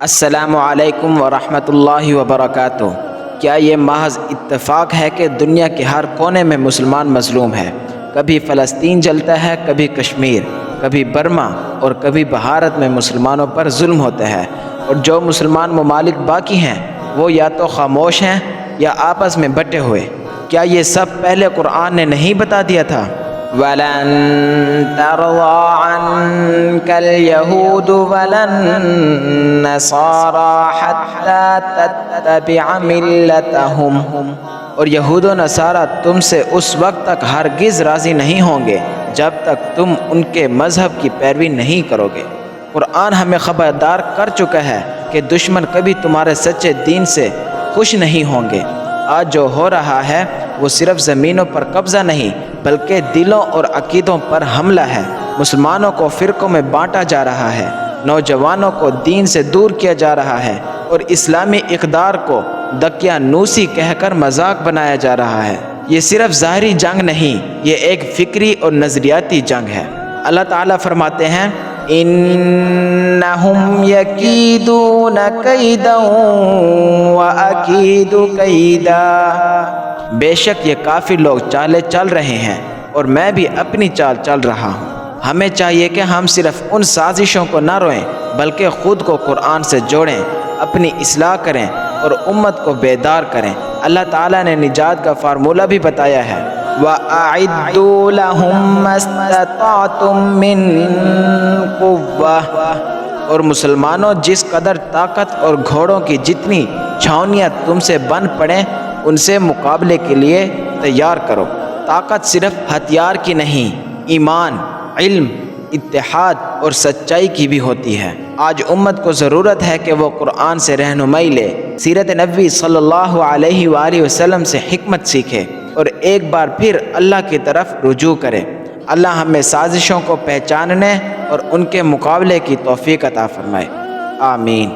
السلام علیکم ورحمۃ اللہ وبرکاتہ۔ کیا یہ محض اتفاق ہے کہ دنیا کے ہر کونے میں مسلمان مظلوم ہے؟ کبھی فلسطین جلتا ہے، کبھی کشمیر، کبھی برما اور کبھی بھارت میں مسلمانوں پر ظلم ہوتا ہے، اور جو مسلمان ممالک باقی ہیں وہ یا تو خاموش ہیں یا آپس میں بٹے ہوئے۔ کیا یہ سب پہلے قرآن نے نہیں بتا دیا تھا؟ وَلَن تَرْضَىٰ عَنكَ الْيَهُودُ وَلَا النَّصَارَىٰ حَتَّىٰ تَتَّبِعَ مِلَّتَهُمْ، اور یہود و نصارہ تم سے اس وقت تک ہرگز راضی نہیں ہوں گے جب تک تم ان کے مذہب کی پیروی نہیں کرو گے۔ قرآن ہمیں خبردار کر چکا ہے کہ دشمن کبھی تمہارے سچے دین سے خوش نہیں ہوں گے۔ آج جو ہو رہا ہے وہ صرف زمینوں پر قبضہ نہیں بلکہ دلوں اور عقیدوں پر حملہ ہے۔ مسلمانوں کو فرقوں میں بانٹا جا رہا ہے، نوجوانوں کو دین سے دور کیا جا رہا ہے، اور اسلامی اقدار کو دقیانوسی کہہ کر مذاق بنایا جا رہا ہے۔ یہ صرف ظاہری جنگ نہیں، یہ ایک فکری اور نظریاتی جنگ ہے۔ اللہ تعالیٰ فرماتے ہیں انہم یکیدون کیدا واکید کیدا، بے شک یہ کافر لوگ چالیں چل رہے ہیں اور میں بھی اپنی چال چل رہا ہوں۔ ہمیں چاہیے کہ ہم صرف ان سازشوں کو نہ روئیں بلکہ خود کو قرآن سے جوڑیں، اپنی اصلاح کریں اور امت کو بیدار کریں۔ اللہ تعالیٰ نے نجات کا فارمولہ بھی بتایا ہے، وَأَعِدُّوا لَهُم مَّا اسْتَطَعْتُم مِّن قُوَّةٍ، اور مسلمانوں جس قدر طاقت اور گھوڑوں کی جتنی چھاؤنیاں تم سے بن پڑیں ان سے مقابلے کے لیے تیار کرو۔ طاقت صرف ہتھیار کی نہیں، ایمان، علم، اتحاد اور سچائی کی بھی ہوتی ہے۔ آج امت کو ضرورت ہے کہ وہ قرآن سے رہنمائی لے، سیرت نبوی صلی اللہ علیہ وآلہ وسلم سے حکمت سیکھے اور ایک بار پھر اللہ کی طرف رجوع کرے۔ اللہ ہمیں سازشوں کو پہچاننے اور ان کے مقابلے کی توفیق عطا فرمائے، آمین۔